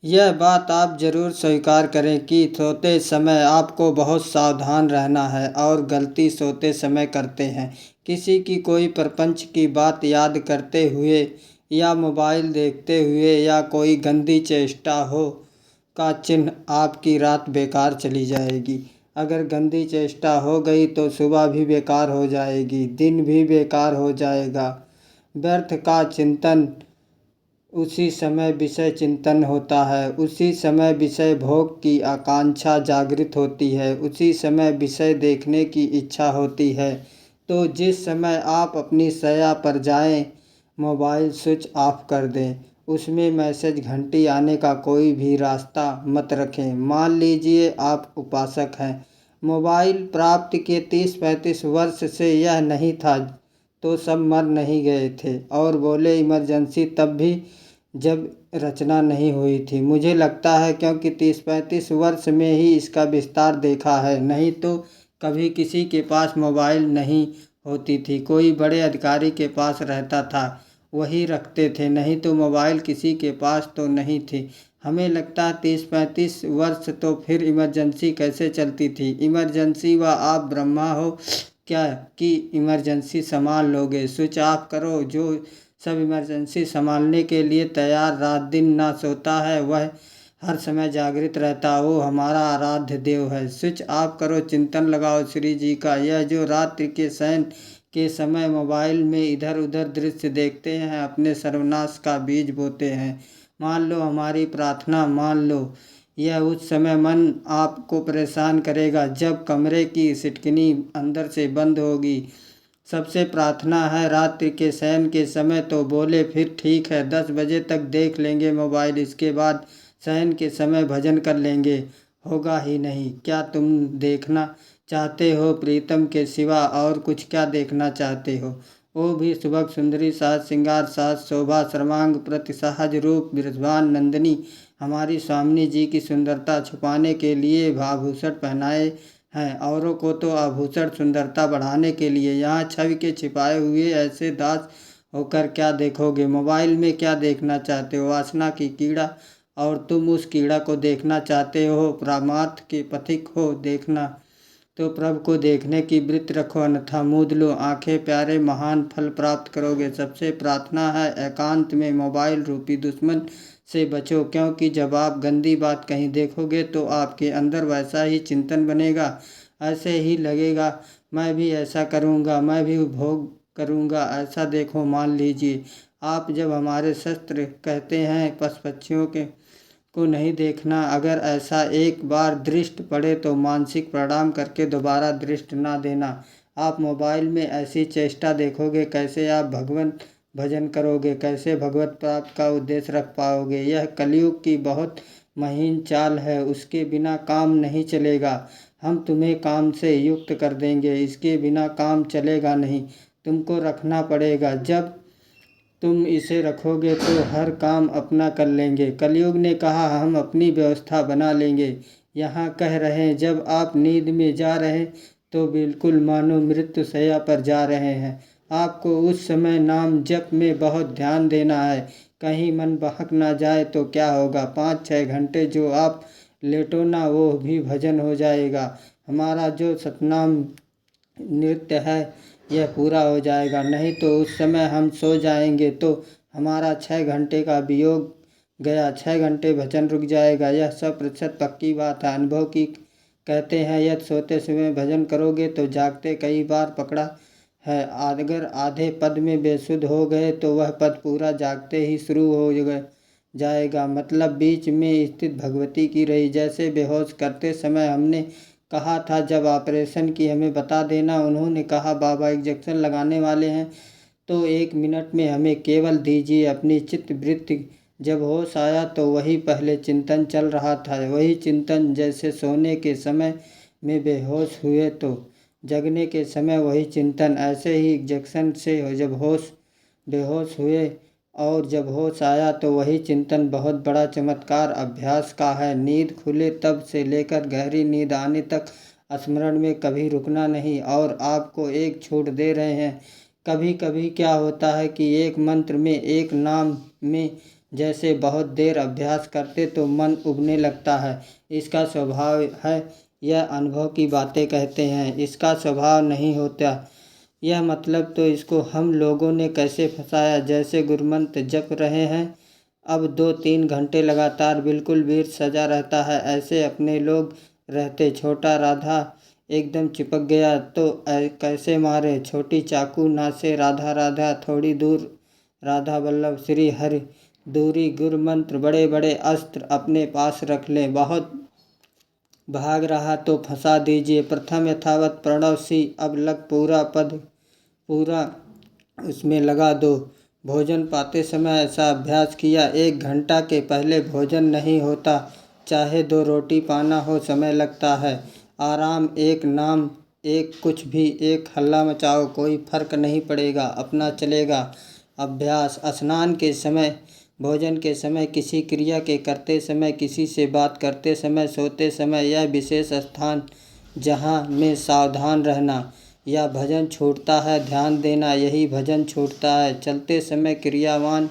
यह बात आप ज़रूर स्वीकार करें कि सोते समय आपको बहुत सावधान रहना है और गलती सोते समय करते हैं। किसी की कोई प्रपंच की बात याद करते हुए या मोबाइल देखते हुए या कोई गंदी चेष्टा हो का चिन्ह आपकी रात बेकार चली जाएगी। अगर गंदी चेष्टा हो गई तो सुबह भी बेकार हो जाएगी, दिन भी बेकार हो जाएगा। व्यर्थ का चिंतन उसी समय विषय चिंतन होता है, उसी समय विषय भोग की आकांक्षा जागृत होती है, उसी समय विषय देखने की इच्छा होती है। तो जिस समय आप अपनी शैया पर जाएं, मोबाइल स्विच ऑफ कर दें। उसमें मैसेज घंटी आने का कोई भी रास्ता मत रखें। मान लीजिए आप उपासक हैं, मोबाइल प्राप्ति के 30-35 वर्ष से यह नहीं था तो सब मर नहीं गए थे और बोले इमरजेंसी तब भी जब रचना नहीं हुई थी। मुझे लगता है क्योंकि 30-35 वर्ष में ही इसका विस्तार देखा है, नहीं तो कभी किसी के पास मोबाइल नहीं होती थी। कोई बड़े अधिकारी के पास रहता था, वही रखते थे, नहीं तो मोबाइल किसी के पास तो नहीं थी। हमें लगता है 30-35 वर्ष तो फिर इमरजेंसी कैसे चलती थी। इमरजेंसी व आप ब्रह्मा हो क्या कि इमरजेंसी संभाल लोगे। स्विच ऑफ करो। जो सब इमरजेंसी संभालने के लिए तैयार रात दिन ना सोता है, वह हर समय जागृत रहता, वो हमारा आराध्य देव है। स्विच ऑफ करो, चिंतन लगाओ श्री जी का। यह जो रात्रि के शयन के समय मोबाइल में इधर उधर दृश्य देखते हैं, अपने सर्वनाश का बीज बोते हैं। मान लो हमारी प्रार्थना मान लो। यह उस समय मन आपको परेशान करेगा जब कमरे की सिटकनी अंदर से बंद होगी। सबसे प्रार्थना है रात्रि के शयन के समय तो बोले फिर ठीक है 10 बजे तक देख लेंगे मोबाइल, इसके बाद शयन के समय भजन कर लेंगे। होगा ही नहीं। क्या तुम देखना चाहते हो प्रीतम के सिवा और कुछ क्या देखना चाहते हो? वो भी सुबह सुंदरी साज श्रृंगार साज शोभा सर्वांग प्रति सहज रूप विराजमान नंदिनी हमारी स्वामिनी जी की सुंदरता छुपाने के लिए आभूषण पहनाए हैं, औरों को तो आभूषण सुंदरता बढ़ाने के लिए। यहाँ छवि के छिपाए हुए ऐसे दास होकर क्या देखोगे? मोबाइल में क्या देखना चाहते हो? वासना की कीड़ा, और तुम उस कीड़ा को देखना चाहते हो। परमार्थ के पथिक हो देखना तो प्रभु को देखने की वृत्ति रखो, अन्यथा मूंद लो आंखें। प्यारे महान फल प्राप्त करोगे। सबसे प्रार्थना है एकांत में मोबाइल रूपी दुश्मन से बचो, क्योंकि जब आप गंदी बात कहीं देखोगे तो आपके अंदर वैसा ही चिंतन बनेगा, ऐसे ही लगेगा मैं भी ऐसा करूँगा, मैं भी भोग करूँगा। ऐसा देखो, मान लीजिए आप जब हमारे शास्त्र कहते हैं पशु पक्षियों के को नहीं देखना, अगर ऐसा एक बार दृष्टि पड़े तो मानसिक प्रणाम करके दोबारा दृष्टि ना देना। आप मोबाइल में ऐसी चेष्टा देखोगे, कैसे आप भगवान भजन करोगे, कैसे भगवत प्राप्त का उद्देश्य रख पाओगे? यह कलयुग की बहुत महीन चाल है, उसके बिना काम नहीं चलेगा। हम तुम्हें काम से युक्त कर देंगे, इसके बिना काम चलेगा नहीं। तुमको रखना पड़ेगा। जब तुम इसे रखोगे तो हर काम अपना कर लेंगे। कलयुग ने कहा हम अपनी व्यवस्था बना लेंगे। यहाँ कह रहे हैं जब आप नींद में जा रहे तो बिल्कुल मानो मृत्यु शैया पर जा रहे हैं। आपको उस समय नाम जप में बहुत ध्यान देना है, कहीं मन बहक ना जाए तो क्या होगा। 5-6 घंटे जो आप लेटो ना, वो भी भजन हो जाएगा। हमारा जो सतनाम नृत्य है यह पूरा हो जाएगा, नहीं तो उस समय हम सो जाएंगे तो हमारा 6 घंटे का वियोग गया, 6 घंटे भजन रुक जाएगा। यह 100% पक्की बात है, अनुभव की। कहते हैं यदि सोते समय भजन करोगे तो जागते कई बार पकड़ा है। अगर आधे पद में बेसुध हो गए तो वह पद पूरा जागते ही शुरू हो जाएगा। मतलब बीच में स्थित भगवती की रही। जैसे बेहोश करते समय हमने कहा था जब ऑपरेशन की हमें बता देना, उन्होंने कहा बाबा इंजेक्शन लगाने वाले हैं तो 1 मिनट में हमें केवल दीजिए अपनी चित्त वृत्ति। जब होश आया तो वही पहले चिंतन चल रहा था, वही चिंतन जैसे सोने के समय में बेहोश हुए तो जगने के समय वही चिंतन। ऐसे ही इंजेक्शन से जब बेहोश हुए और जब होश आया तो वही चिंतन। बहुत बड़ा चमत्कार अभ्यास का है। नींद खुले तब से लेकर गहरी नींद आने तक स्मरण में कभी रुकना नहीं। और आपको एक छूट दे रहे हैं। कभी कभी क्या होता है कि एक मंत्र में, एक नाम में जैसे बहुत देर अभ्यास करते तो मन उबने लगता है। इसका स्वभाव है। यह अनुभव की बातें कहते हैं, इसका स्वभाव नहीं होता। यह मतलब तो इसको हम लोगों ने कैसे फंसाया। जैसे गुरमंत्र जप रहे हैं, अब 2-3 घंटे लगातार बिल्कुल वीर सजा रहता है, ऐसे अपने लोग रहते। छोटा राधा एकदम चिपक गया तो कैसे मारे। छोटी चाकू ना से राधा राधा, थोड़ी दूर राधा वल्लभ श्री हरि, दूरी गुरु मंत्र। बड़े बड़े अस्त्र अपने पास रख लें। बहुत भाग रहा तो फंसा दीजिए। प्रथम यथावत प्रणव सी, अब लग पूरा पद पूरा उसमें लगा दो। भोजन पाते समय ऐसा अभ्यास किया। 1 घंटा के पहले भोजन नहीं होता, चाहे 2 रोटी पाना हो समय लगता है। आराम, एक नाम, एक कुछ भी, एक हल्ला मचाओ, कोई फर्क नहीं पड़ेगा, अपना चलेगा। अभ्यास, स्नान के समय, भोजन के समय, किसी क्रिया के करते समय, किसी से बात करते समय, सोते समय, यह विशेष स्थान जहाँ में सावधान रहना। या भजन छूटता है, ध्यान देना, यही भजन छूटता है। चलते समय, क्रियावान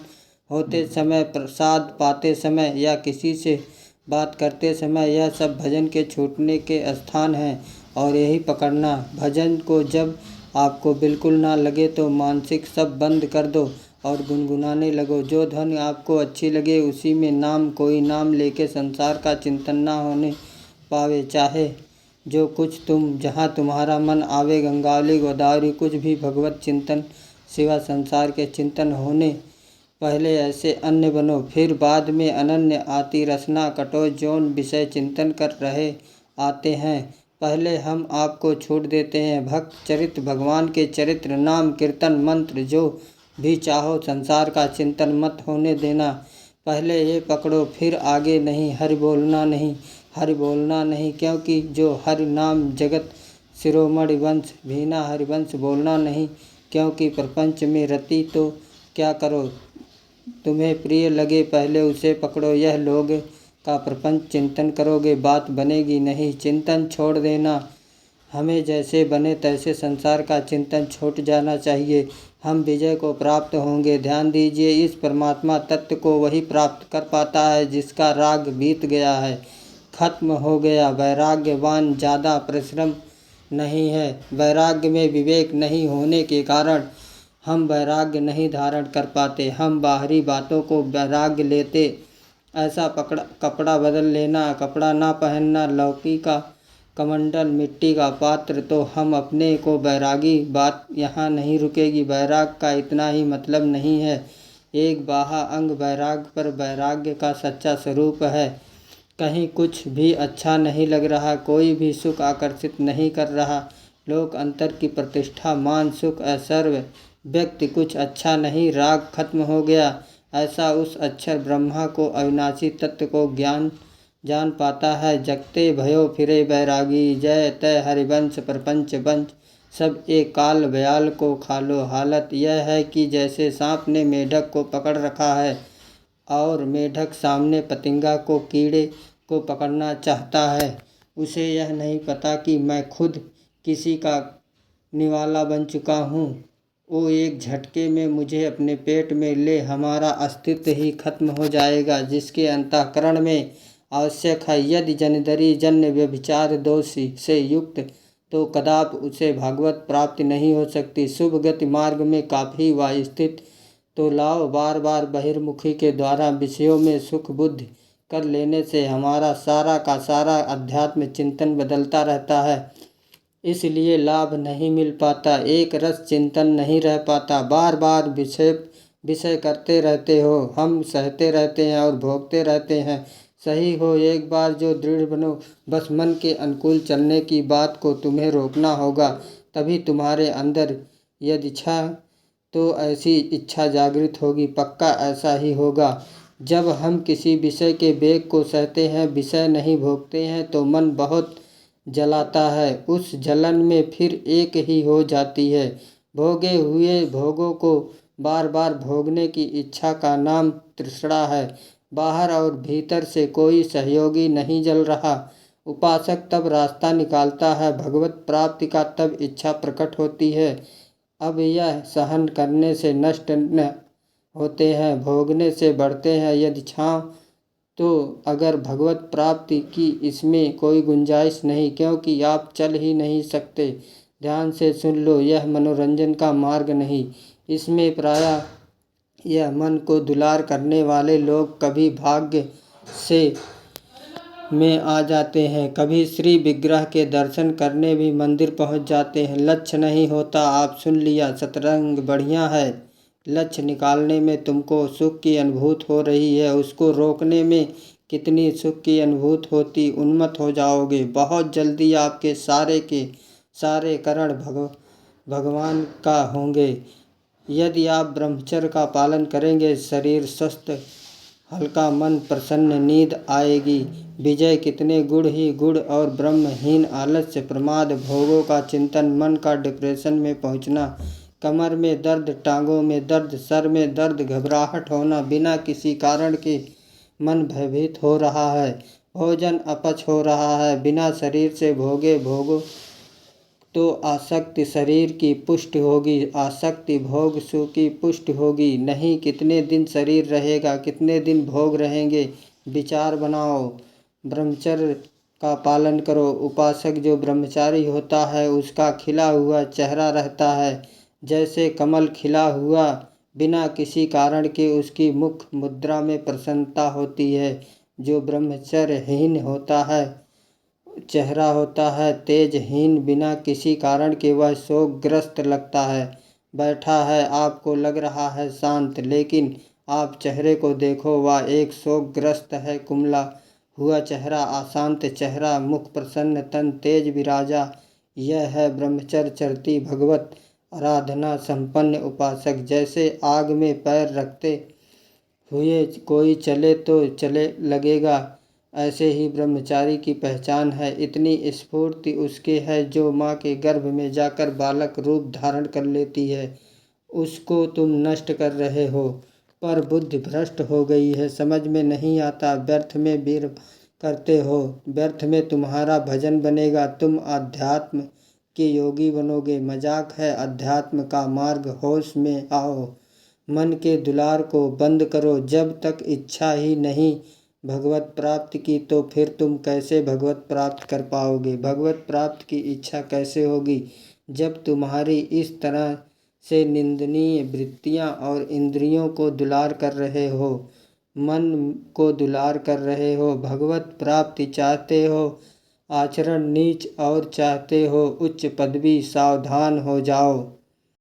होते समय, प्रसाद पाते समय या किसी से बात करते समय, यह सब भजन के छूटने के स्थान हैं। और यही पकड़ना। भजन को जब आपको बिल्कुल ना लगे तो मानसिक सब बंद कर दो और गुनगुनाने लगो। जो ध्वनि आपको अच्छी लगे उसी में नाम, कोई नाम लेके संसार का चिंतन ना होने पावे। चाहे जो कुछ जहाँ तुम्हारा मन आवे, गंगावली गोदावरी कुछ भी, भगवत चिंतन सिवा संसार के चिंतन होने। पहले ऐसे अन्य बनो, फिर बाद में अनन्य। आती रसना कटो जौन विषय चिंतन कर रहे आते हैं। पहले हम आपको छूट देते हैं। भक्त चरित्र, भगवान के चरित्र, नाम कीर्तन मंत्र, जो भी चाहो संसार का चिंतन मत होने देना। पहले ये पकड़ो, फिर आगे नहीं। हरि बोलना नहीं, हरि बोलना नहीं, क्योंकि जो हरि नाम जगत शिरोमणि वंश, भीना हरिवंश बोलना नहीं। क्योंकि प्रपंच में रति तो क्या करो, तुम्हें प्रिय लगे पहले उसे पकड़ो। यह लोग का प्रपंच चिंतन करोगे, बात बनेगी नहीं। चिंतन छोड़ देना। हमें जैसे बने तैसे संसार का चिंतन छूट जाना चाहिए। हम विजय को प्राप्त होंगे। ध्यान दीजिए, इस परमात्मा तत्व को वही प्राप्त कर पाता है जिसका राग बीत गया है, खत्म हो गया। वैराग्यवान ज़्यादा परिश्रम नहीं है। वैराग्य में विवेक नहीं होने के कारण हम वैराग्य नहीं धारण कर पाते। हम बाहरी बातों को वैराग्य लेते। ऐसा कपड़ा बदल लेना, कपड़ा ना पहनना, लौकी का कमंडल, मिट्टी का पात्र, तो हम अपने को बैरागी। बात यहाँ नहीं रुकेगी। बैराग का इतना ही मतलब नहीं है एक बाहा अंग बैराग पर वैराग्य का सच्चा स्वरूप है। कहीं कुछ भी अच्छा नहीं लग रहा, कोई भी सुख आकर्षित नहीं कर रहा। लोक अंतर की प्रतिष्ठा, मान, सुख, ऐश्वर्य, व्यक्ति कुछ अच्छा नहीं, राग खत्म हो गया। ऐसा उस अक्षर ब्रह्मा को, अविनाशी तत्व को जान पाता है। जगते भयो फिरे बैरागी, जय तय हरिवंश प्रपंच वंश, सब एक काल बयाल को खालो। हालत यह है कि जैसे सांप ने मेढक को पकड़ रखा है और मेढक सामने पतंगा को, कीड़े को पकड़ना चाहता है। उसे यह नहीं पता कि मैं खुद किसी का निवाला बन चुका हूँ। वो एक झटके में मुझे अपने पेट में ले, हमारा अस्तित्व ही खत्म हो जाएगा। जिसके अंतःकरण में आवश्यक है, यदि जनिदरी जन्य व्यभिचार दोष से युक्त, तो कदाप उसे भागवत प्राप्ति नहीं हो सकती। शुभ गति मार्ग में काफी व स्थित तो लाओ। बार बार बहिर्मुखी के द्वारा विषयों में सुख बुद्धि कर लेने से हमारा सारा का सारा अध्यात्म चिंतन बदलता रहता है, इसलिए लाभ नहीं मिल पाता। एक रस चिंतन नहीं रह पाता। बार बार विषय करते रहते हो। हम सहते रहते हैं और भोगते रहते हैं। सही हो, एक बार जो दृढ़ बनो। बस मन के अनुकूल चलने की बात को तुम्हें रोकना होगा, तभी तुम्हारे अंदर यदि इच्छा तो ऐसी इच्छा जागृत होगी। पक्का ऐसा ही होगा। जब हम किसी विषय के वेग को सहते हैं, विषय नहीं भोगते हैं, तो मन बहुत जलाता है। उस जलन में फिर एक ही हो जाती है। भोगे हुए भोगों को बार बार भोगने की इच्छा का नाम तृष्णा है। बाहर और भीतर से कोई सहयोगी नहीं जल रहा। उपासक तब रास्ता निकालता है, भगवत प्राप्ति का तब इच्छा प्रकट होती है। अब यह सहन करने से नष्ट न होते हैं, भोगने से बढ़ते हैं। यदि छाँव तो अगर भगवत प्राप्ति की इसमें कोई गुंजाइश नहीं, क्योंकि आप चल ही नहीं सकते। ध्यान से सुन लो, यह मनोरंजन का मार्ग नहीं। इसमें प्रायः यह मन को दुलार करने वाले लोग कभी भाग्य से में आ जाते हैं, कभी श्री विग्रह के दर्शन करने भी मंदिर पहुंच जाते हैं। लक्ष्य नहीं होता। आप सुन लिया, शतरंग बढ़िया है। लक्ष्य निकालने में तुमको सुख की अनुभूति हो रही है, उसको रोकने में कितनी सुख की अनुभूति होती। उन्मत्त हो जाओगे। बहुत जल्दी आपके सारे के सारे करण भगवान का होंगे। यदि आप ब्रह्मचर्य का पालन करेंगे, शरीर स्वस्थ, हल्का मन प्रसन्न, नींद आएगी। विजय कितने गुण ही गुण और ब्रह्महीन आलस्य, प्रमाद, भोगों का चिंतन, मन का डिप्रेशन में पहुंचना, कमर में दर्द, टांगों में दर्द, सर में दर्द, घबराहट होना, बिना किसी कारण के मन भयभीत हो रहा है, भोजन अपच हो रहा है, बिना शरीर से भोगे भोगो तो आसक्ति शरीर की पुष्टि होगी, आसक्ति भोग सुख की पुष्टि होगी। नहीं, कितने दिन शरीर रहेगा, कितने दिन भोग रहेंगे। विचार बनाओ, ब्रह्मचर्य का पालन करो। उपासक जो ब्रह्मचारी होता है उसका खिला हुआ चेहरा रहता है, जैसे कमल खिला हुआ, बिना किसी कारण के उसकी मुख मुद्रा में प्रसन्नता होती है। जो ब्रह्मचर्यहीन होता है चेहरा होता है तेजहीन, बिना किसी कारण के वह शोकग्रस्त लगता है। बैठा है, आपको लग रहा है शांत, लेकिन आप चेहरे को देखो, वह एक शोकग्रस्त है। कुमला हुआ चेहरा, अशांत चेहरा, मुख प्रसन्न, तन तेज विराजा, यह है ब्रह्मचर्य चरती भगवत आराधना संपन्न उपासक। जैसे आग में पैर रखते हुए कोई चले तो चले लगेगा, ऐसे ही ब्रह्मचारी की पहचान है। इतनी स्फूर्ति उसके है जो माँ के गर्भ में जाकर बालक रूप धारण कर लेती है। उसको तुम नष्ट कर रहे हो, पर बुद्धि भ्रष्ट हो गई है, समझ में नहीं आता। व्यर्थ में वीर करते हो, व्यर्थ में तुम्हारा भजन बनेगा। तुम अध्यात्म के योगी बनोगे। मजाक है अध्यात्म का मार्ग। होश में आओ, मन के दुलार को बंद करो। जब तक इच्छा ही नहीं भगवत प्राप्ति की, तो फिर तुम कैसे भगवत प्राप्त कर पाओगे। भगवत प्राप्ति की इच्छा कैसे होगी जब तुम्हारी इस तरह से निंदनीय वृत्तियां और इंद्रियों को दुलार कर रहे हो, मन को दुलार कर रहे हो। भगवत प्राप्ति चाहते हो, आचरण नीच और चाहते हो उच्च पदवी, सावधान हो जाओ।